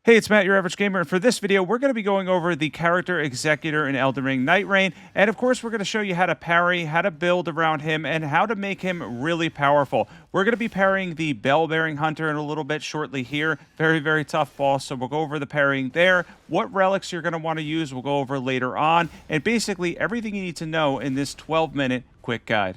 Hey, it's Matt, your average gamer, and for this video, we're going to be going over the character Executor in Elden Ring Nightreign, and of course, we're going to show you how to parry, how to build around him, and how to make him really powerful. We're going to be parrying the Bell-Bearing Hunter in a little bit shortly here. Very, very tough boss, so we'll go over the parrying there. What relics you're going to want to use, we'll go over later on, and basically everything you need to know in this 12-minute quick guide.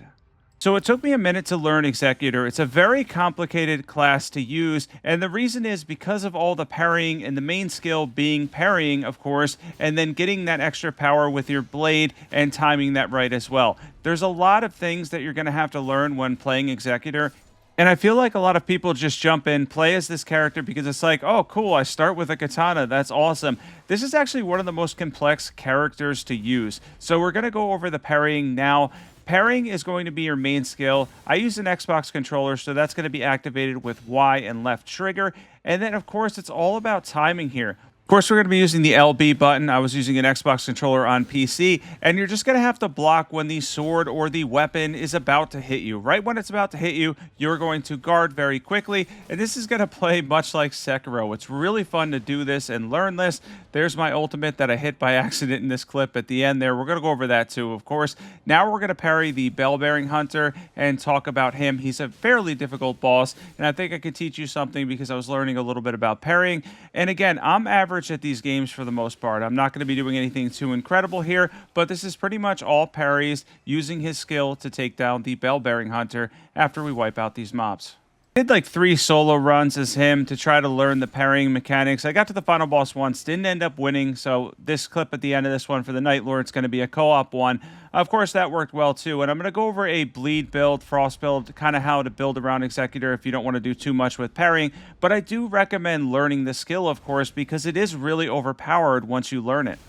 So it took me a minute to learn Executor. It's a very complicated class to use, and the reason is because of all the parrying and the main skill being parrying, of course, and then getting that extra power with your blade and timing that right as well. There's a lot of things that you're going to have to learn when playing Executor. And I feel like a lot of people just jump in, play as this character because it's like, oh, cool, I start with a katana. That's awesome. This is actually one of the most complex characters to use. So we're going to go over the parrying now. Parrying is going to be your main skill. I use an Xbox controller, so that's going to be activated with Y and left trigger. And then, of course, it's all about timing here. Of course, we're going to be using the LB button. I was using an Xbox controller on PC, and you're just going to have to block when the sword or the weapon is about to hit you. Right when it's about to hit you, you're going to guard very quickly, and this is going to play much like Sekiro. It's really fun to do this and learn this. There's my ultimate that I hit by accident in this clip at the end there. We're going to go over that too, of course. Now we're going to parry the Bell-Bearing Hunter and talk about him. He's a fairly difficult boss, and I think I could teach you something because I was learning a little bit about parrying. And again, I'm average at these games for the most part. I'm not going to be doing anything too incredible here, but this is pretty much all parries using his skill to take down the Bell-Bearing Hunter after we wipe out these mobs. I did like 3 solo runs as him to try to learn the parrying mechanics. I got to the final boss once, didn't end up winning, so this clip at the end of this one for the Nightlord is going to be a co-op one. Of course, that worked well too, and I'm going to go over a bleed build, frost build, kind of how to build around Executor if you don't want to do too much with parrying, but I do recommend learning the skill, of course, because it is really overpowered once you learn it.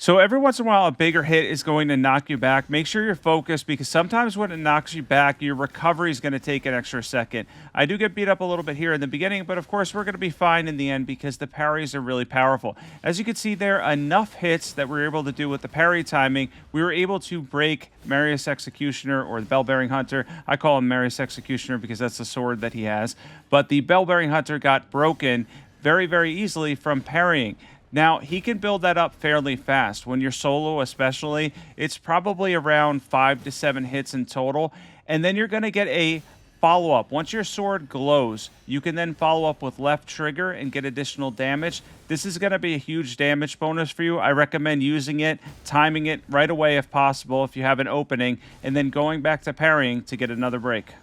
So every once in a while, a bigger hit is going to knock you back. Make sure you're focused because sometimes when it knocks you back, your recovery is going to take an extra second. I do get beat up a little bit here in the beginning, but of course we're going to be fine in the end because the parries are really powerful. As you can see there, enough hits that we were able to do with the parry timing, we were able to break Marius Executioner or the Bell-Bearing Hunter. I call him Marius Executioner because that's the sword that he has. But the Bell-Bearing Hunter got broken very, very easily from parrying. Now, he can build that up fairly fast. When you're solo especially, it's probably around 5 to 7 hits in total. And then you're going to get a follow-up. Once your sword glows, you can then follow up with left trigger and get additional damage. This is going to be a huge damage bonus for you. I recommend using it, timing it right away if possible if you have an opening, and then going back to parrying to get another break.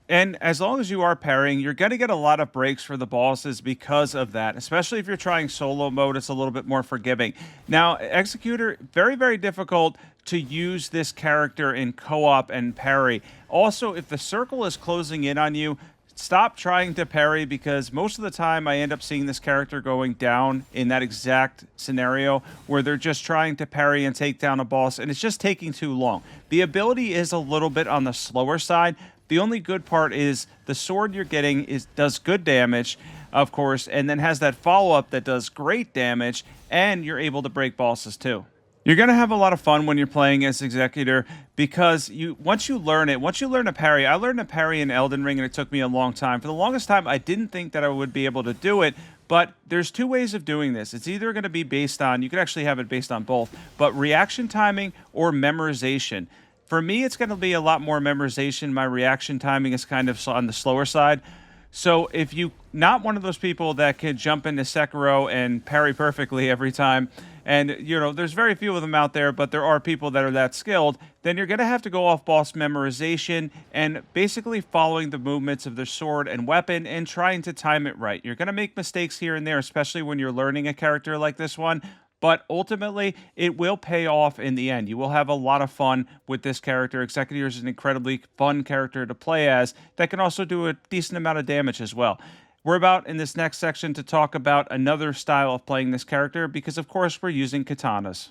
And as long as you are parrying, you're going to get a lot of breaks for the bosses because of that. Especially if you're trying solo mode, it's a little bit more forgiving. Now, Executor, very, very difficult to use this character in co-op and parry. Also, if the circle is closing in on you, stop trying to parry because most of the time I end up seeing this character going down in that exact scenario where they're just trying to parry and take down a boss, and it's just taking too long. The ability is a little bit on the slower side. The only good part is the sword you're getting does good damage, of course, and then has that follow-up that does great damage, and you're able to break bosses too. You're going to have a lot of fun when you're playing as Executor because once you learn a parry, I learned a parry in Elden Ring and it took me a long time. For the longest time, I didn't think that I would be able to do it, but there's 2 ways of doing this. It's either going to be based on, you could actually have it based on both, but reaction timing or memorization. For me, it's going to be a lot more memorization. My reaction timing is kind of on the slower side. So if you're not one of those people that can jump into Sekiro and parry perfectly every time, and there's very few of them out there, but there are people that are that skilled, then you're going to have to go off boss memorization and basically following the movements of their sword and weapon and trying to time it right. You're going to make mistakes here and there, especially when you're learning a character like this one. But ultimately, it will pay off in the end. You will have a lot of fun with this character. Executor is an incredibly fun character to play as that can also do a decent amount of damage as well. We're about in this next section to talk about another style of playing this character because, of course, we're using katanas.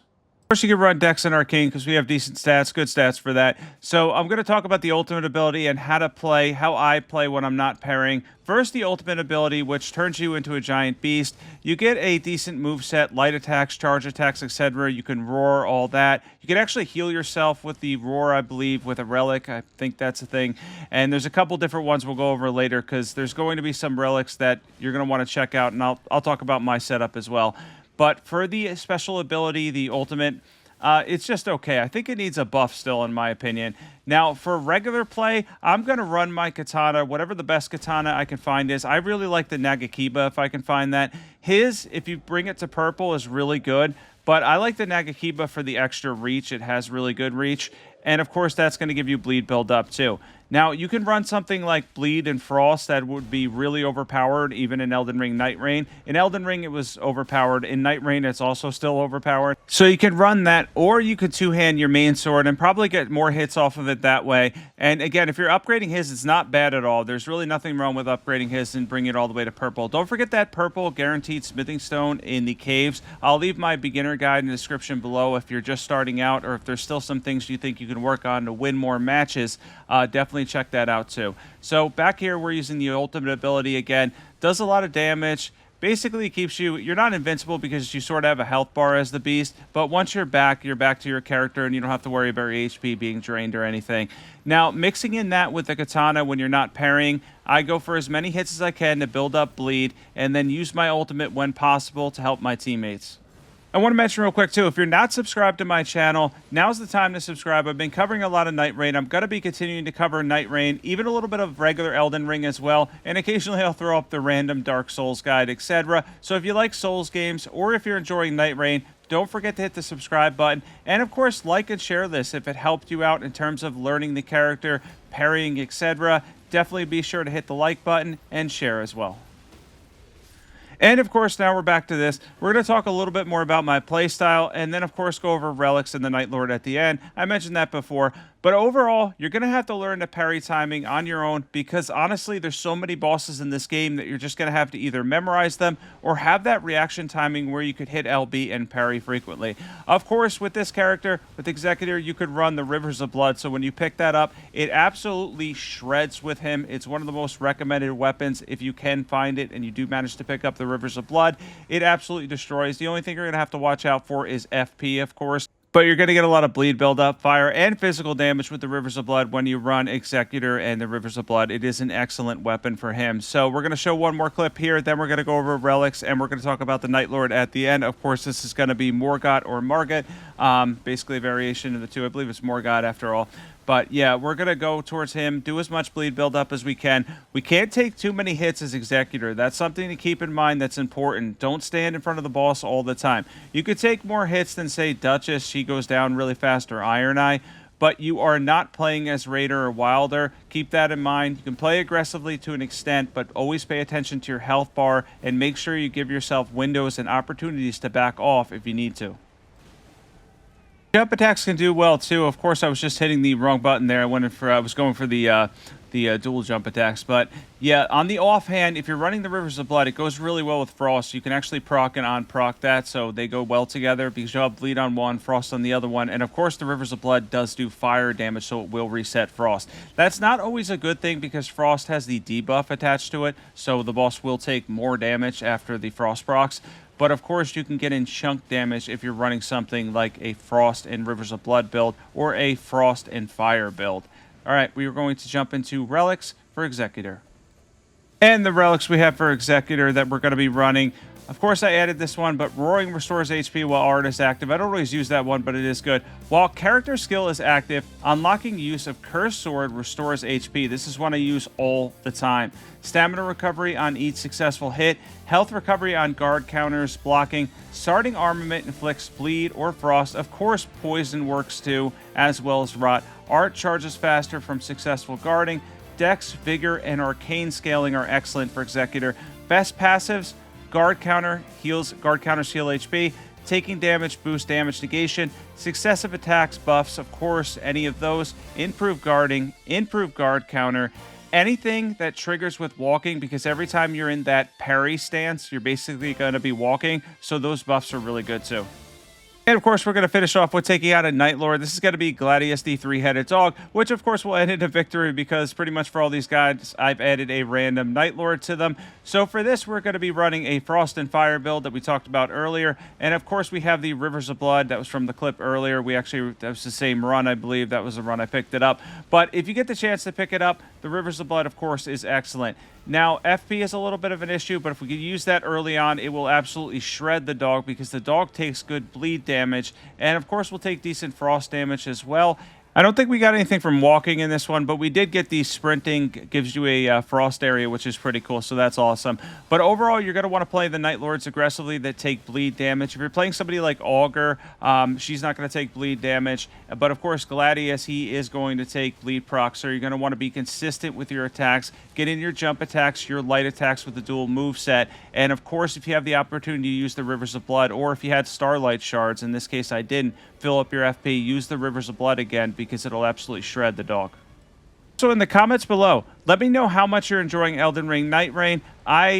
Of course, you can run Dex and Arcane because we have decent stats, good stats for that. So I'm going to talk about the ultimate ability and how to play, how I play when I'm not parrying. First, the ultimate ability, which turns you into a giant beast. You get a decent moveset, light attacks, charge attacks, etc. You can roar, all that. You can actually heal yourself with the roar, I believe, with a relic. I think that's a thing. And there's a couple different ones we'll go over later because there's going to be some relics that you're going to want to check out, and I'll talk about my setup as well. But for the special ability, the ultimate, it's just okay. I think it needs a buff still, in my opinion. Now, for regular play, I'm going to run my katana, whatever the best katana I can find is. I really like the Nagakiba if I can find that. His, if you bring it to purple, is really good. But I like the Nagakiba for the extra reach. It has really good reach. And, of course, that's going to give you bleed build up, too. Now, you can run something like Bleed and Frost that would be really overpowered, even in Elden Ring Nightreign. In Elden Ring, it was overpowered. In Nightreign, it's also still overpowered. So you can run that, or you could two-hand your main sword and probably get more hits off of it that way. And again, if you're upgrading his, it's not bad at all. There's really nothing wrong with upgrading his and bringing it all the way to purple. Don't forget that purple guaranteed smithing stone in the caves. I'll leave my beginner guide in the description below if you're just starting out, or if there's still some things you think you can work on to win more matches. Definitely check that out too. So back here, we're using the ultimate ability again. Does a lot of damage. Basically, it keeps you, you're not invincible because you sort of have a health bar as the beast, but once you're back to your character and you don't have to worry about your HP being drained or anything. Now, mixing in that with the katana when you're not parrying, I go for as many hits as I can to build up bleed and then use my ultimate when possible to help my teammates. I want to mention real quick, too, if you're not subscribed to my channel, now's the time to subscribe. I've been covering a lot of Nightreign. I'm going to be continuing to cover Nightreign, even a little bit of regular Elden Ring as well, and occasionally I'll throw up the random Dark Souls guide, etc. So if you like Souls games, or if you're enjoying Nightreign, don't forget to hit the subscribe button, and of course, like and share this if it helped you out in terms of learning the character, parrying, etc. Definitely be sure to hit the like button and share as well. And, of course, now we're back to this. We're going to talk a little bit more about my playstyle and then, of course, go over Relics and the Nightlord at the end. I mentioned that before. But overall, you're going to have to learn the parry timing on your own because, honestly, there's so many bosses in this game that you're just going to have to either memorize them or have that reaction timing where you could hit LB and parry frequently. Of course, with this character, with Executor, you could run the Rivers of Blood. So when you pick that up, it absolutely shreds with him. It's one of the most recommended weapons if you can find it and you do manage to pick up the Rivers of Blood. It absolutely destroys. The only thing you're going to have to watch out for is FP, of course. But you're going to get a lot of bleed buildup, fire, and physical damage with the Rivers of Blood when you run Executor and the Rivers of Blood. It is an excellent weapon for him. So we're going to show one more clip here, then we're going to go over Relics, and we're going to talk about the Nightlord at the end. Of course, this is going to be Morgott or Margit, basically a variation of the two. I believe it's Morgott after all. But yeah, we're going to go towards him, do as much bleed buildup as we can. We can't take too many hits as Executor. That's something to keep in mind that's important. Don't stand in front of the boss all the time. You could take more hits than, say, Duchess. She goes down really fast, or Iron Eye. But you are not playing as Raider or Wilder. Keep that in mind. You can play aggressively to an extent, but always pay attention to your health bar and make sure you give yourself windows and opportunities to back off if you need to. Jump attacks can do well too. Of course, I was just hitting the wrong button there. I was going for the dual jump attacks. But yeah, on the offhand, if you're running the Rivers of Blood, it goes really well with Frost. You can actually proc and on-proc that, so they go well together because you'll have bleed on one, Frost on the other one. And of course, the Rivers of Blood does do fire damage, so it will reset Frost. That's not always a good thing because Frost has the debuff attached to it, so the boss will take more damage after the Frost procs. But of course, you can get in chunk damage if you're running something like a Frost and Rivers of Blood build or a Frost and Fire build. All right, we are going to jump into Relics for Executor. And the Relics we have for Executor that we're going to be running. Of course, I added this one, but Roaring restores HP while Art is active. I don't always use that one, but it is good. While Character Skill is active, unlocking use of Cursed Sword restores HP. This is one I use all the time. Stamina recovery on each successful hit. Health recovery on guard counters, blocking. Starting armament inflicts bleed or frost. Of course, poison works too, as well as rot. Art charges faster from successful guarding. Dex, Vigor, and Arcane scaling are excellent for Executor. Best passives. Guard counters heal HP, taking damage, boost damage negation, successive attacks, buffs, of course, any of those, improve guarding, improve guard counter, anything that triggers with walking, because every time you're in that parry stance, you're basically going to be walking, so those buffs are really good too. And of course, we're going to finish off with taking out a Nightlord. This is going to be Gladius, the three-headed dog, which of course will end in a victory because pretty much for all these guys, I've added a random Nightlord to them. So for this, we're going to be running a Frost and Fire build that we talked about earlier. And of course, we have the Rivers of Blood. That was from the clip earlier. That was the same run, I believe. That was the run I picked it up. But if you get the chance to pick it up, the Rivers of Blood, of course, is excellent. Now, FP is a little bit of an issue, but if we can use that early on, it will absolutely shred the dog because the dog takes good bleed damage, and of course, will take decent frost damage as well. I don't think we got anything from walking in this one, but we did get the sprinting, gives you a frost area, which is pretty cool, so that's awesome. But overall, you're going to want to play the Nightlords aggressively that take bleed damage. If you're playing somebody like Augur, she's not going to take bleed damage. But of course, Gladius, he is going to take bleed proc, so you're going to want to be consistent with your attacks. Get in your jump attacks, your light attacks with the dual move set. And of course, if you have the opportunity to use the Rivers of Blood, or if you had Starlight Shards, in this case I didn't, fill up your FP, use the Rivers of Blood again because it'll absolutely shred the dog. So in the comments below, let me know how much you're enjoying Elden Ring Nightreign.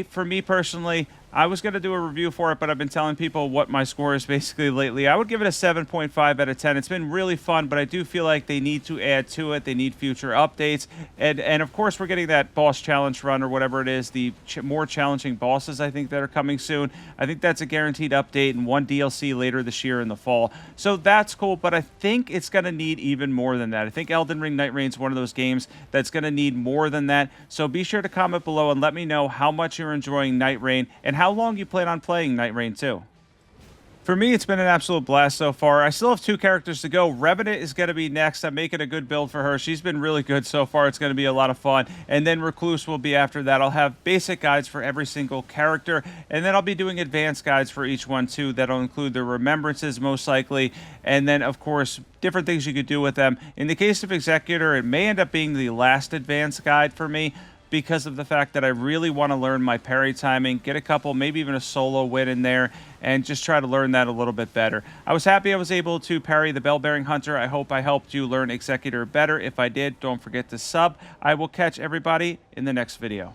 For me personally, I was going to do a review for it, but I've been telling people what my score is basically lately. I would give it a 7.5 out of 10. It's been really fun, but I do feel like they need to add to it. They need future updates. And of course, we're getting that boss challenge run or whatever it is, the more challenging bosses, I think, that are coming soon. I think that's a guaranteed update and one DLC later this year in the fall. So that's cool, but I think it's going to need even more than that. I think Elden Ring Nightreign is one of those games that's going to need more than that. So be sure to comment below and let me know how much you're enjoying Nightreign and how long you plan on playing Nightreign too. For me, it's been an absolute blast so far. I still have 2 characters to go. Revenant is going to be next. I'm making a good build for her. She's been really good so far. It's going to be a lot of fun. And then Recluse will be after that. I'll have basic guides for every single character. And then I'll be doing advanced guides for each one too. That'll include their remembrances most likely. And then, of course, different things you could do with them. In the case of Executor, it may end up being the last advanced guide for me, because of the fact that I really want to learn my parry timing, get a couple, maybe even a solo win in there, and just try to learn that a little bit better. I was happy I was able to parry the Bell-Bearing Hunter. I hope I helped you learn Executor better. If I did, don't forget to sub. I will catch everybody in the next video.